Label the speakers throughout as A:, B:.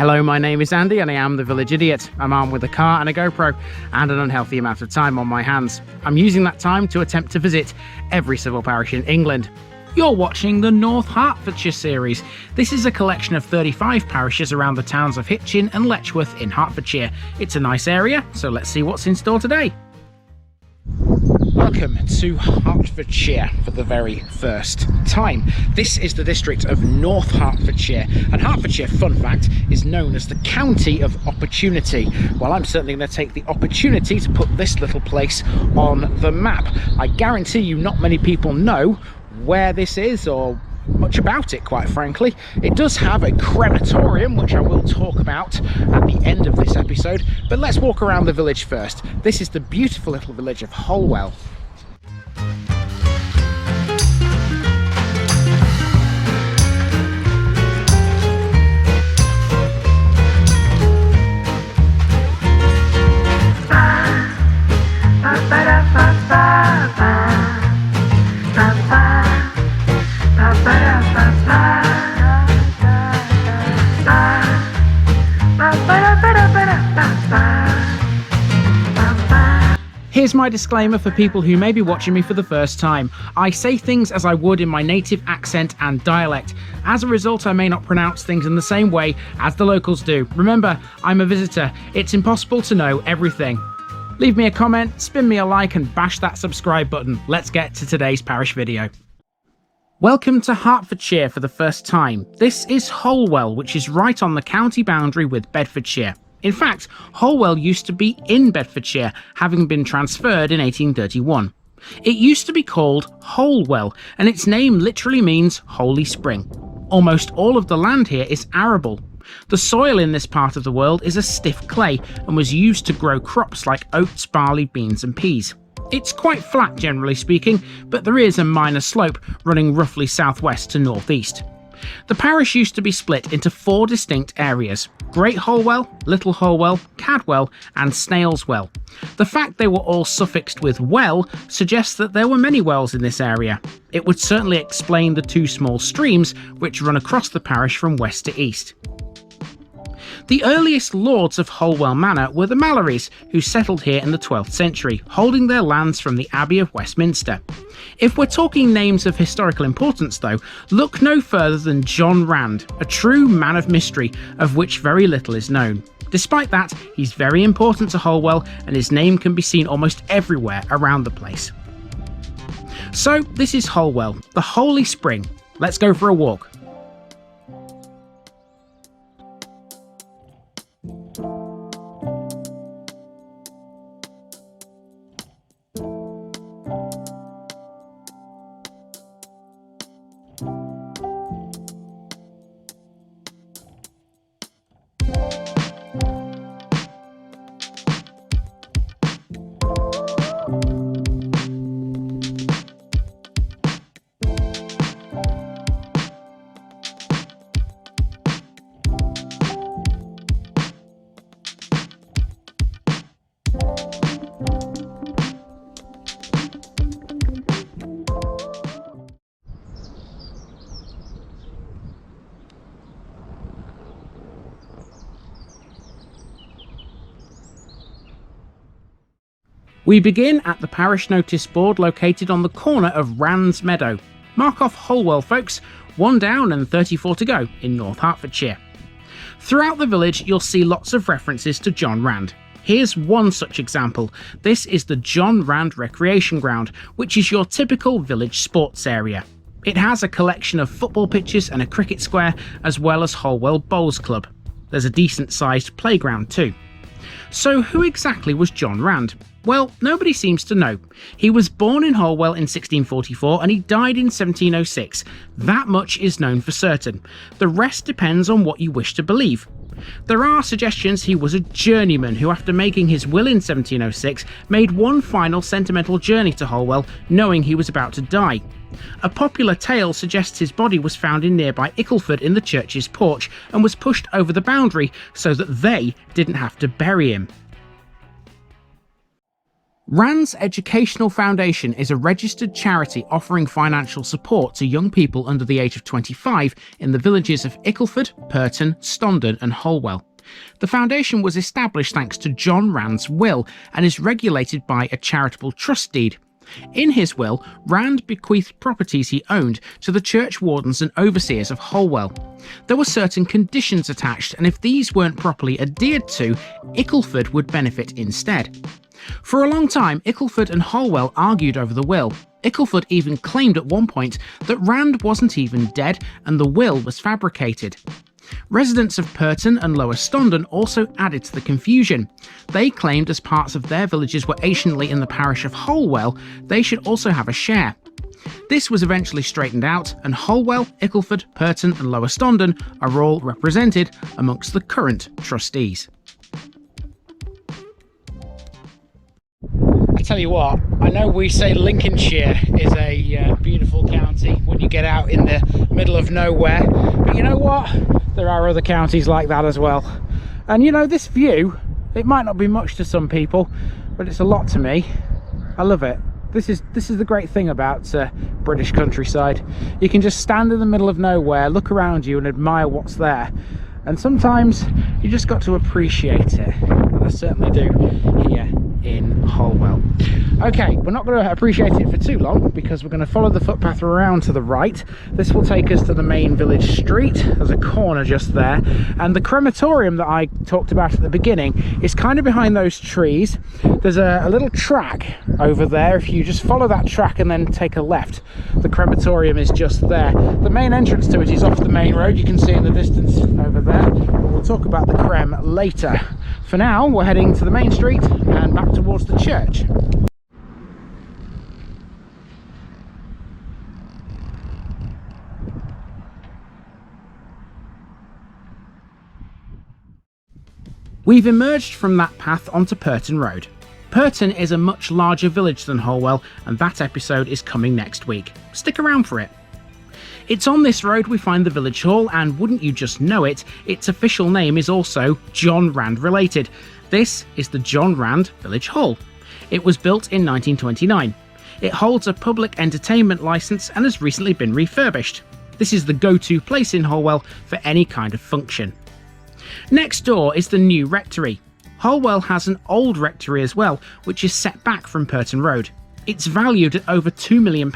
A: Hello, my name is Andy and I am the Village Idiot. I'm armed with a car and a GoPro and an unhealthy amount of time on my hands. I'm using that time to attempt to visit every civil parish in England. You're watching the North Hertfordshire series. This is a collection of 35 parishes around the towns of Hitchin and Letchworth in Hertfordshire. It's a nice area, so let's see what's in store today. Welcome to Hertfordshire for the very first time. This is the district of North Hertfordshire, and Hertfordshire, fun fact, is known as the county of opportunity. Well, I'm certainly going to take the opportunity to put this little place on the map. I guarantee you not many people know where this is or much about it, quite frankly. It does have a crematorium, which I will talk about at the end of this episode, but let's walk around the village first. This is the beautiful little village of Holwell. Here's my disclaimer for people who may be watching me for the first time. I say things as I would in my native accent and dialect. As a result, I may not pronounce things in the same way as the locals do. Remember, I'm a visitor. It's impossible to know everything. Leave me a comment, spin me a like and bash that subscribe button. Let's get to today's parish video. Welcome to Hertfordshire for the first time. This is Holwell, which is right on the county boundary with Bedfordshire. In fact, Holwell used to be in Bedfordshire, having been transferred in 1831. It used to be called Holwell, and its name literally means Holy Spring. Almost all of the land here is arable. The soil in this part of the world is a stiff clay and was used to grow crops like oats, barley, beans and peas. It's quite flat generally speaking, but there is a minor slope running roughly southwest to northeast. The parish used to be split into 4 distinct areas: Great Holwell, Little Holwell, Cadwell and Snailswell. The fact they were all suffixed with well suggests that there were many wells in this area. It would certainly explain the 2 small streams which run across the parish from west to east. The earliest lords of Holwell Manor were the Mallorys, who settled here in the 12th century, holding their lands from the Abbey of Westminster. If we're talking names of historical importance though, look no further than John Rand, a true man of mystery of which very little is known. Despite that, he's very important to Holwell and his name can be seen almost everywhere around the place. So this is Holwell, the Holy Spring. Let's go for a walk. We begin at the parish notice board located on the corner of Rands Meadow. Mark off Holwell, folks. 1 down and 34 to go in North Hertfordshire. Throughout the village you'll see lots of references to John Rand. Here's one such example. This is the John Rand Recreation Ground, which is your typical village sports area. It has a collection of football pitches and a cricket square, as well as Holwell Bowls Club. There's a decent sized playground too. So who exactly was John Rand? Well, nobody seems to know. He was born in Holwell in 1644 and he died in 1706. That much is known for certain. The rest depends on what you wish to believe. There are suggestions he was a journeyman who, after making his will in 1706, made one final sentimental journey to Holwell, knowing he was about to die. A popular tale suggests his body was found in nearby Ickleford in the church's porch and was pushed over the boundary so that they didn't have to bury him. Rands Educational Foundation is a registered charity offering financial support to young people under the age of 25 in the villages of Ickleford, Purton, Stondon and Holwell. The foundation was established thanks to John Rand's will and is regulated by a charitable trust deed. In his will, Rand bequeathed properties he owned to the church wardens and overseers of Holwell. There were certain conditions attached, and if these weren't properly adhered to, Ickleford would benefit instead. For a long time, Ickleford and Holwell argued over the will. Ickleford even claimed at one point that Rand wasn't even dead and the will was fabricated. Residents of Purton and Lower Stondon also added to the confusion. They claimed as parts of their villages were anciently in the parish of Holwell, they should also have a share. This was eventually straightened out, and Holwell, Ickleford, Purton and Lower Stondon are all represented amongst the current trustees. I tell you what, I know we say Lincolnshire is a beautiful county when you get out in the middle of nowhere, but you know what? There are other counties like that as well. And you know, this view, it might not be much to some people, but it's a lot to me. I love it. This is the great thing about British countryside. You can just stand in the middle of nowhere, look around you and admire what's there. And sometimes you just got to appreciate it. And I certainly do here in Holwell. Okay, we're not going to appreciate it for too long because we're going to follow the footpath around to the right. This will take us to the main village street. There's a corner just there, and the crematorium that I talked about at the beginning is kind of behind those trees. There's a little track over there. If you just follow that track and then take a left, the crematorium is just there. The main entrance to it is off the main road. You can see in the distance over there. We'll talk about the crem later. For now, we're heading to the main street and back towards the church. We've emerged from that path onto Purton Road. Purton is a much larger village than Holwell, and that episode is coming next week. Stick around for it. It's on this road we find the village hall, and wouldn't you just know it, its official name is also John Rand related. This is the John Rand Village Hall. It was built in 1929. It holds a public entertainment licence and has recently been refurbished. This is the go-to place in Holwell for any kind of function. Next door is the new rectory. Holwell has an old rectory as well, which is set back from Purton Road. It's valued at over £2 million,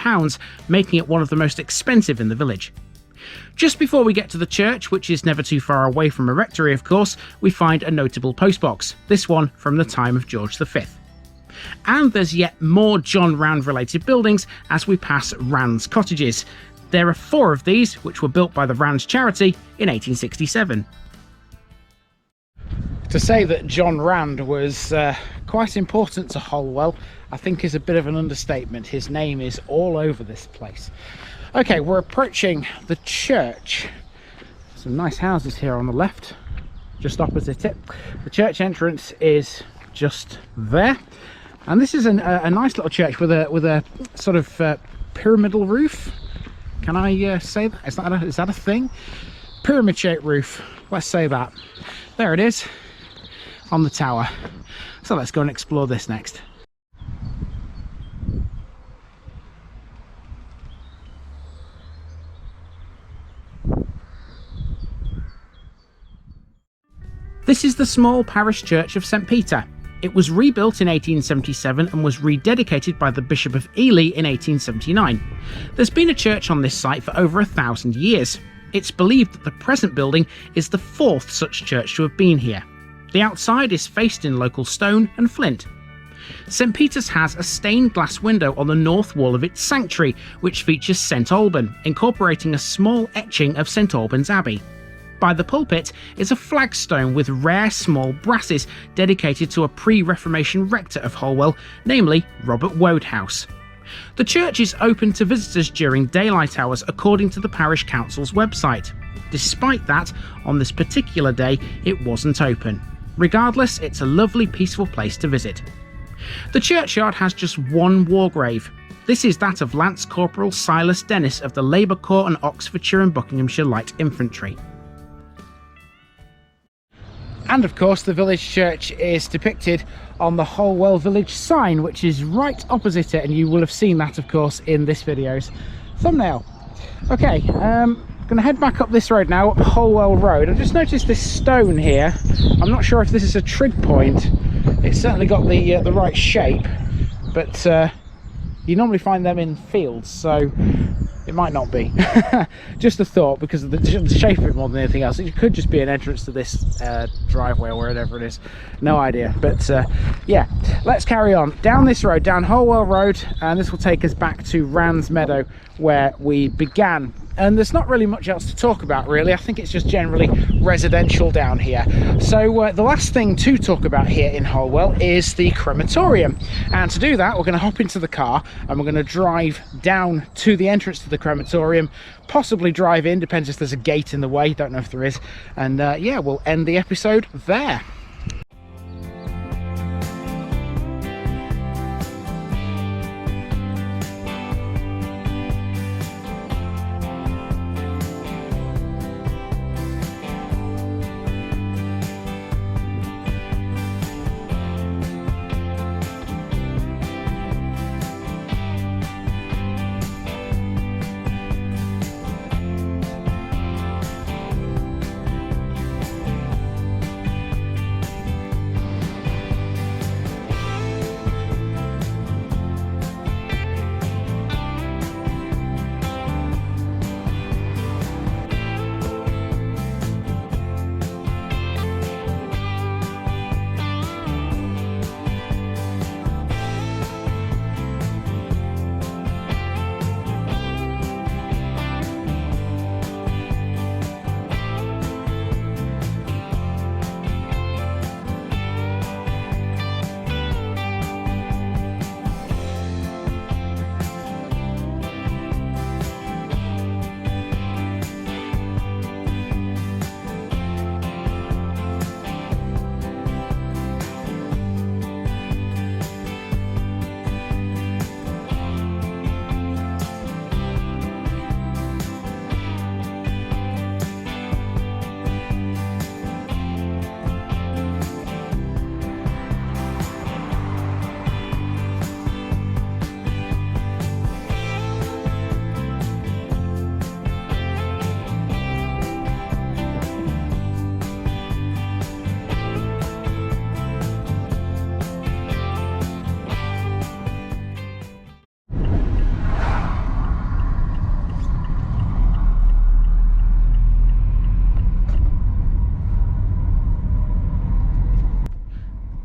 A: making it one of the most expensive in the village. Just before we get to the church, which is never too far away from a rectory of course, we find a notable postbox, this one from the time of George V. And there's yet more John Rand related buildings as we pass Rands cottages. There are 4 of these, which were built by the Rands charity in 1867. To say that John Rand was quite important to Holwell, I think is a bit of an understatement. His name is all over this place. Okay, we're approaching the church. Some nice houses here on the left, just opposite it. The church entrance is just there, and this is a nice little church with a sort of pyramidal roof. Can I say that? Is that a thing? Pyramid shaped roof. Let's say that. There it is on the tower. So let's go and explore this next. This is the small parish church of St Peter. It was rebuilt in 1877 and was rededicated by the Bishop of Ely in 1879. There's been a church on this site for over 1,000 years. It's believed that the present building is the 4th such church to have been here. The outside is faced in local stone and flint. St Peter's has a stained glass window on the north wall of its sanctuary, which features St Alban, incorporating a small etching of St Alban's Abbey. By the pulpit is a flagstone with rare small brasses dedicated to a pre-Reformation rector of Holwell, namely Robert Wodehouse. The church is open to visitors during daylight hours according to the parish council's website. Despite that, on this particular day it wasn't open. Regardless, it's a lovely peaceful place to visit. The churchyard has just one war grave. This is that of Lance Corporal Silas Dennis of the Labour Corps and Oxfordshire and Buckinghamshire Light Infantry. And of course the village church is depicted on the Holwell village sign, which is right opposite it, and you will have seen that of course in this video's thumbnail. Okay, gonna head back up this road now, up Holwell Road. I've just noticed this stone here. I'm not sure if this is a trig point. It's certainly got the right shape, but you normally find them in fields, so it might not be. Just a thought, because of the shape of it more than anything else. It could just be an entrance to this driveway or wherever it is. No idea. But yeah, let's carry on down this road, down Holwell Road, and this will take us back to Rands Meadow, where we began. And there's not really much else to talk about, really. I think it's just generally residential down here. So the last thing to talk about here in Holwell is the crematorium. And to do that, we're going to hop into the car and we're going to drive down to the entrance to the crematorium, possibly drive in, depends if there's a gate in the way, don't know if there is. And yeah, we'll end the episode there.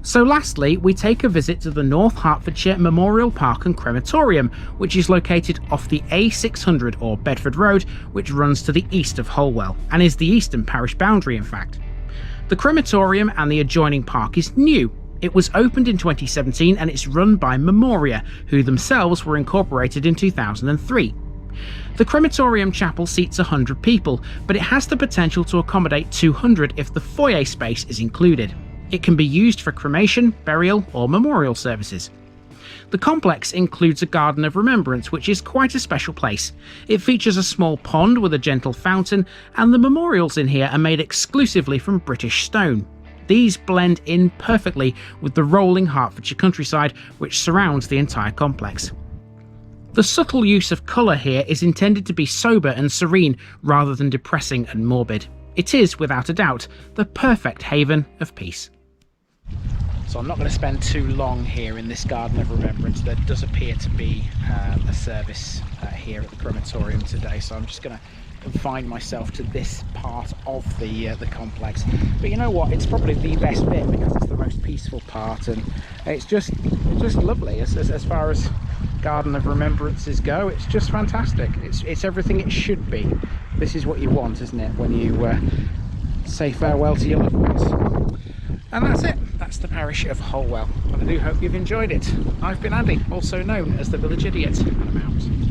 A: So lastly, we take a visit to the North Hertfordshire Memorial Park and Crematorium, which is located off the A600 or Bedford Road, which runs to the east of Holwell, and is the eastern parish boundary in fact. The crematorium and the adjoining park is new. It was opened in 2017 and it's run by Memoria, who themselves were incorporated in 2003. The crematorium chapel seats 100 people, but it has the potential to accommodate 200 if the foyer space is included. It can be used for cremation, burial, or memorial services. The complex includes a garden of remembrance, which is quite a special place. It features a small pond with a gentle fountain, and the memorials in here are made exclusively from British stone. These blend in perfectly with the rolling Hertfordshire countryside which surrounds the entire complex. The subtle use of colour here is intended to be sober and serene rather than depressing and morbid. It is, without a doubt, the perfect haven of peace. So I'm not going to spend too long here in this garden of remembrance. There does appear to be a service here at the crematorium today, so I'm just going to confine myself to this part of the complex. But you know what, it's probably the best bit because it's the most peaceful part, and it's just lovely as far as garden of remembrances go. It's just fantastic. It's everything it should be. This is what you want, isn't it, when you say farewell to your loved ones. And that's it. That's the parish of Holwell, and I do hope you've enjoyed it. I've been Andy, also known as the Village Idiot, and I'm out.